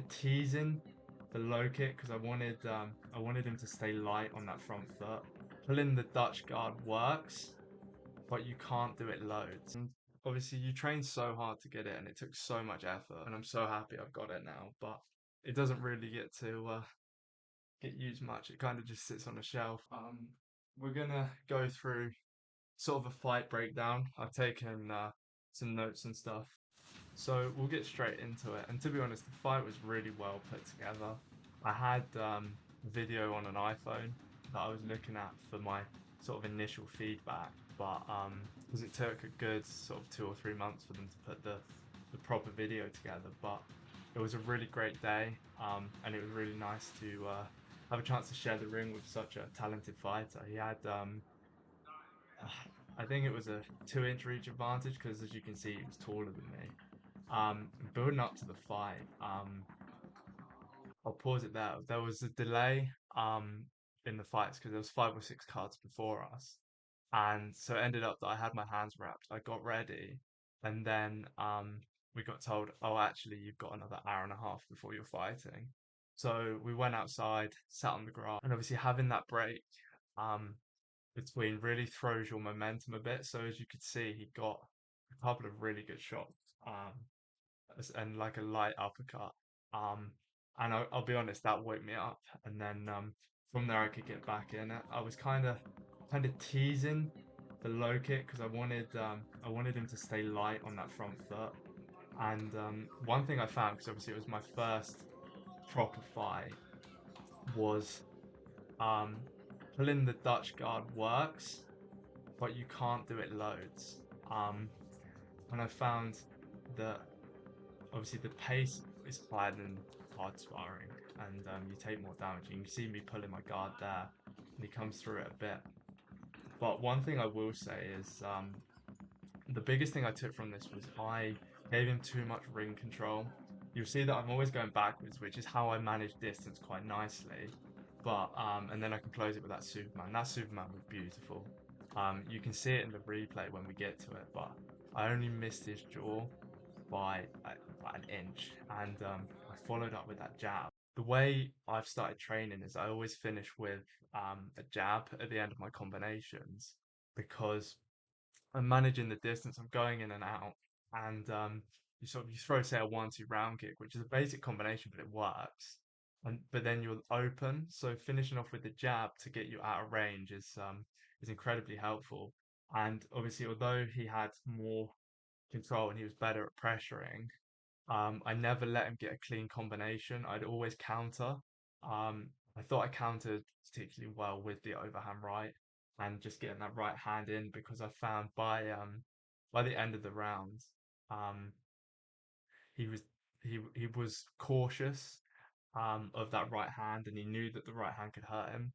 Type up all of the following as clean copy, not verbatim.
of teasing the low kick because I wanted him to stay light on that front foot. Pulling the Dutch guard works, but you can't do it loads. And obviously, you train so hard to get it, and it took so much effort. And I'm so happy I've got it now, but it doesn't really get used much. It kind of just sits on a shelf. We're gonna go through sort of a fight breakdown. I've taken some notes and stuff. So we'll get straight into it. And to be honest, the fight was really well put together. I had a video on an iPhone that I was looking at for my sort of initial feedback, but because it took a good sort of 2 or 3 months for them to put the proper video together. But it was a really great day, and it was really nice to have a chance to share the ring with such a talented fighter. He had I think it was a 2 inch reach advantage because, as you can see, he was taller than me. Building up to the fight, I'll pause it there. There was a delay in the fights because there was 5 or 6 cards before us, and so it ended up that I had my hands wrapped. I got ready, and then we got told, oh, actually, you've got another hour and a half before you're fighting. So we went outside, sat on the grass, and obviously having that break um between really throws your momentum a bit. So as you could see, he got a couple of really good shots. And like a light uppercut. Um, and I'll be honest, that woke me up. And then from there, I could get back in it. I was kind of teasing the low kick because I wanted him to stay light on that front foot. And one thing I found, because obviously it was my first proper fight, was um, pulling the Dutch guard works, but you can't do it loads. Um, and I found that obviously the pace is higher than hard sparring, and you take more damage. You can see me pulling my guard there, and he comes through it a bit. But one thing I will say is the biggest thing I took from this was I gave him too much ring control. You'll see that I'm always going backwards, which is how I manage distance quite nicely. But and then I can close it with that Superman. That Superman was beautiful. You can see it in the replay when we get to it, but I only missed his jaw by an inch, and I followed up with that jab. The way I've started training is I always finish with a jab at the end of my combinations because I'm managing the distance. I'm going in and out, and you throw say a 1-2 round kick, which is a basic combination, but it works. And but then you're open, so finishing off with the jab to get you out of range is incredibly helpful. And obviously, although he had more control and he was better at pressuring, I never let him get a clean combination. I'd always counter. I thought I countered particularly well with the overhand right and just getting that right hand in because I found by the end of the round, um, he was he was cautious of that right hand, and he knew that the right hand could hurt him.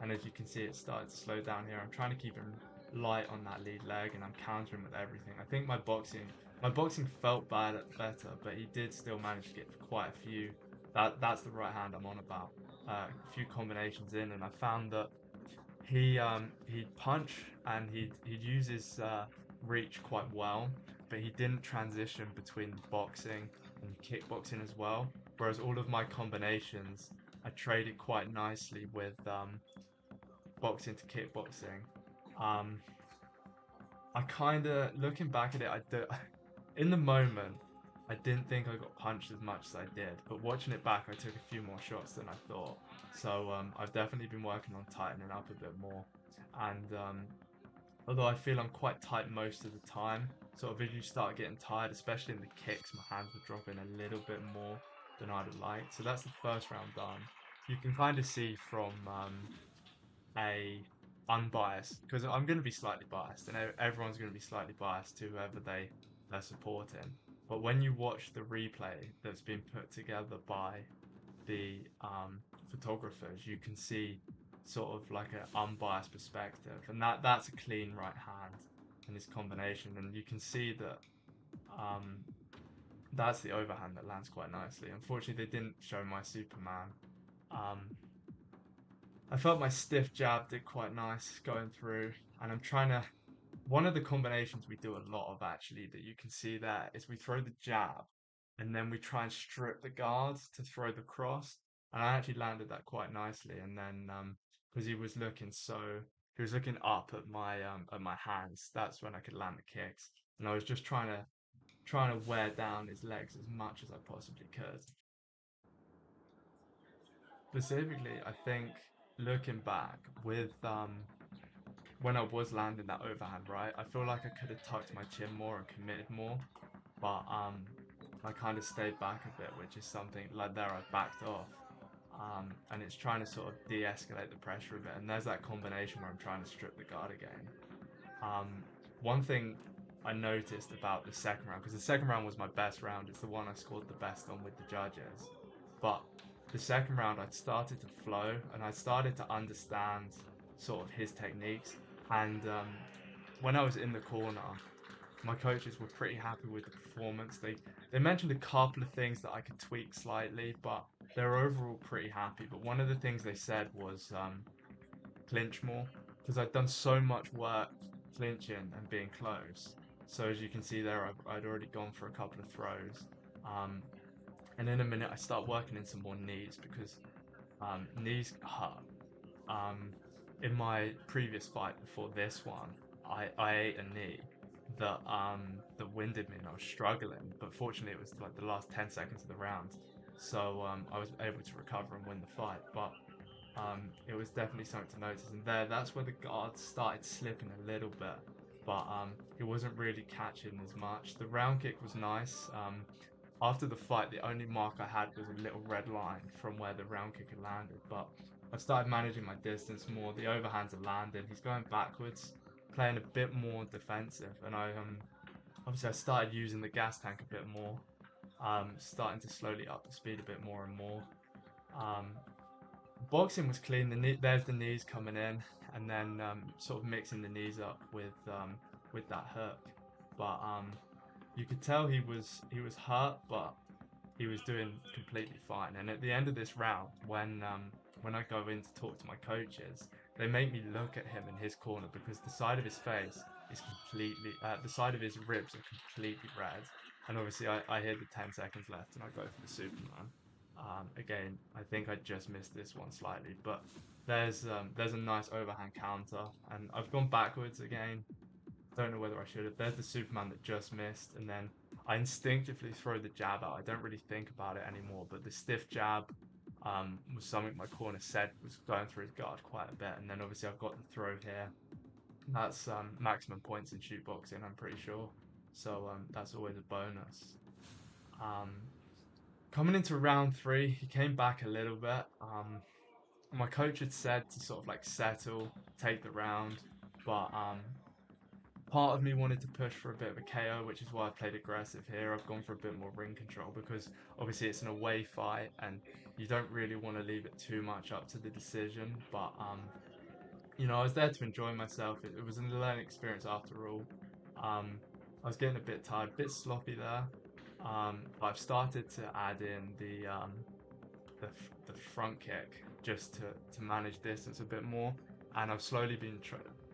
And as you can see, it started to slow down here. I'm trying to keep him light on that lead leg, and I'm countering with everything. I think my boxing felt better, but he did still manage to get quite a few. That's the right hand I'm on about. A few combinations in, and I found that he'd punch and he'd use his reach quite well, but he didn't transition between boxing and kickboxing as well. Whereas all of my combinations, I traded quite nicely with boxing to kickboxing. Um, I kind of looking back at it, I do, in the moment, I didn't think I got punched as much as I did, but watching it back, I took a few more shots than I thought. So I've definitely been working on tightening up a bit more. And although I feel I'm quite tight most of the time, sort of as you start getting tired, especially in the kicks, my hands were dropping a little bit more than I'd have liked. So that's the first round done. You can kind of see from a unbiased, because I'm going to be slightly biased, and everyone's going to be slightly biased to whoever they're supporting. But when you watch the replay that's been put together by the photographers, you can see sort of like an unbiased perspective, and that's a clean right hand in this combination, and you can see that um, that's the overhand that lands quite nicely. Unfortunately, they didn't show my Superman. Um, I felt my stiff jab did quite nice going through, and I'm trying to One of the combinations we do a lot of actually that you can see there is we throw the jab and then we try and strip the guards to throw the cross. And I actually landed that quite nicely. And then because he was looking up at my hands, that's when I could land the kicks. And I was just trying to wear down his legs as much as I possibly could. Specifically, I think looking back with when I was landing that overhand right, I feel like I could have tucked my chin more and committed more, but I kind of stayed back a bit, which is something like there I backed off. And it's trying to sort of de-escalate the pressure a bit. And there's that combination where I'm trying to strip the guard again. Um, One thing I noticed about the second round, because the second round was my best round, it's the one I scored the best on with the judges. But the second round, I'd started to flow and I started to understand sort of his techniques. And when I was in the corner, my coaches were pretty happy with the performance. They mentioned a couple of things that I could tweak slightly, but they were overall pretty happy. But one of the things they said was clinch more because I'd done so much work clinching and being close. So as you can see there, I'd already gone for a couple of throws. Um, and in a minute, I start working in some more knees because knees hurt. Um, in my previous fight before this one, I ate a knee that winded me and I was struggling. But fortunately, it was like the last 10 seconds of the round, so I was able to recover and win the fight. But it was definitely something to notice. And that's where the guards started slipping a little bit, but it wasn't really catching as much. The round kick was nice. After the fight, the only mark I had was a little red line from where the round kick had landed, but I started managing my distance more. The overhands are landing. He's going backwards, playing a bit more defensive, and I obviously I started using the gas tank a bit more, starting to slowly up the speed a bit more and more. Um, Boxing was clean. There's the knees coming in, and then sort of mixing the knees up with that hook. But you could tell he was hurt, but he was doing completely fine. And at the end of this round, when I go in to talk to my coaches, they make me look at him in his corner because the side of his face is the side of his ribs are completely red. And obviously, I hear the 10 seconds left, and I go for the Superman. Again, I think I just missed this one slightly, but there's a nice overhand counter, and I've gone backwards again. Don't know whether I should have. There's the Superman that just missed, and then I instinctively throw the jab out. I don't really think about it anymore, but the stiff jab was something my corner said was going through his guard quite a bit, and then obviously I've got the throw here. That's maximum points in shoot boxing, I'm pretty sure. So that's always a bonus. Um, Coming into round three, he came back a little bit. My coach had said to sort of like settle, take the round, but part of me wanted to push for a bit of a KO, which is why I played aggressive here. I've gone for a bit more ring control because obviously it's an away fight and you don't really want to leave it too much up to the decision. But I was there to enjoy myself. It was a learning experience after all. Um, I was getting a bit tired, a bit sloppy there. I've started to add in the front kick just to manage distance a bit more, and I've slowly been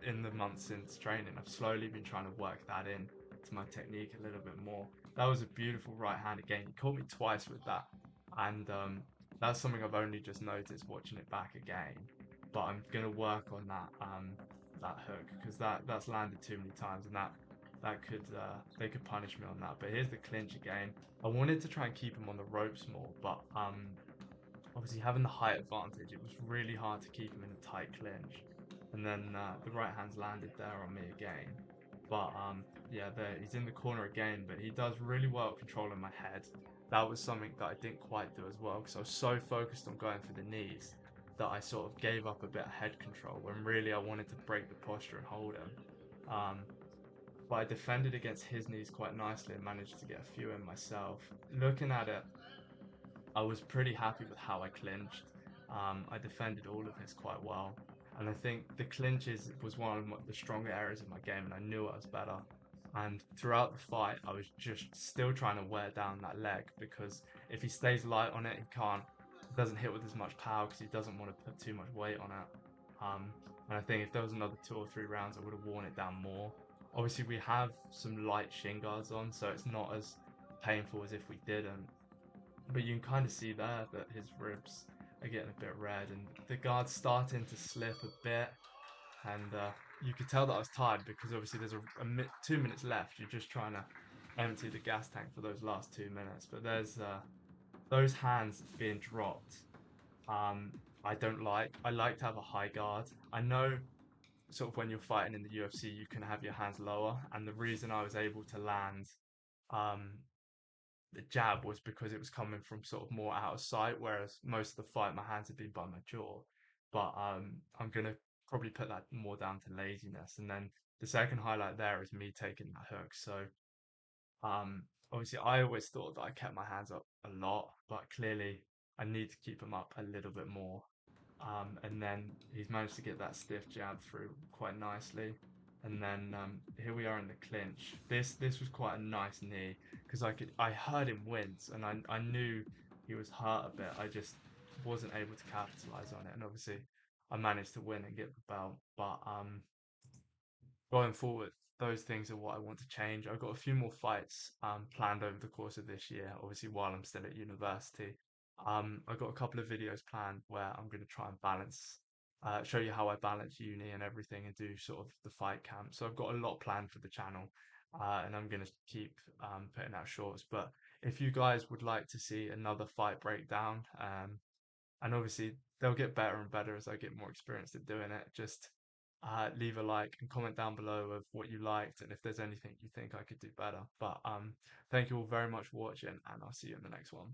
in the months since training. I've slowly been trying to work that in to my technique a little bit more. That was a beautiful right hand again. He caught me twice with that, and that's something I've only just noticed watching it back again. But I'm gonna work on that hook because that's landed too many times, and that could they could punish me on that. But here's the clinch again. I wanted to try and keep him on the ropes more, but obviously having the height advantage, it was really hard to keep him in a tight clinch. And then the right hand's landed there on me again. But yeah, there he's in the corner again, but he does really well at controlling my head. That was something that I didn't quite do as well because I was so focused on going for the knees that I sort of gave up a bit of head control when really I wanted to break the posture and hold him. Um, but I defended against his knees quite nicely and managed to get a few in myself. Looking at it, I was pretty happy with how I clinched. I defended all of his quite well, and I think the clinches was one of the stronger areas of my game, and I knew I was better. And throughout the fight, I was just still trying to wear down that leg because if he stays light on it, he doesn't hit with as much power because he doesn't want to put too much weight on it. And I think if there was another 2 or 3 rounds, I would have worn it down more. Obviously, we have some light shin guards on, so it's not as painful as if we didn't. But you can kind of see there that his ribs are getting a bit red, and the guard's starting to slip a bit. And you could tell that I was tired because obviously there's 2 minutes left. You're just trying to empty the gas tank for those last 2 minutes. But there's those hands being dropped. Um, I don't like. I like to have a high guard. I know sort of when you're fighting in the UFC, you can have your hands lower, and the reason I was able to land um, the jab was because it was coming from sort of more out of sight, whereas most of the fight my hands had been by my jaw. But I'm gonna probably put that more down to laziness. And then the second highlight there is me taking that hook. So um, obviously I always thought that I kept my hands up a lot, but clearly I need to keep them up a little bit more. And then he's managed to get that stiff jab through quite nicely. And then here we are in the clinch. This was quite a nice knee because I heard him wince and I knew he was hurt a bit. I just wasn't able to capitalize on it. And obviously I managed to win and get the belt. But going forward, those things are what I want to change. I've got a few more fights planned over the course of this year, obviously while I'm still at university. I've got a couple of videos planned where I'm going to try and show you how I balance uni and everything and do sort of the fight camp. So I've got a lot planned for the channel, and I'm going to keep putting out shorts. But if you guys would like to see another fight breakdown, and obviously they'll get better and better as I get more experience at doing it. Just leave a like and comment down below of what you liked and if there's anything you think I could do better. But thank you all very much for watching, and I'll see you in the next one.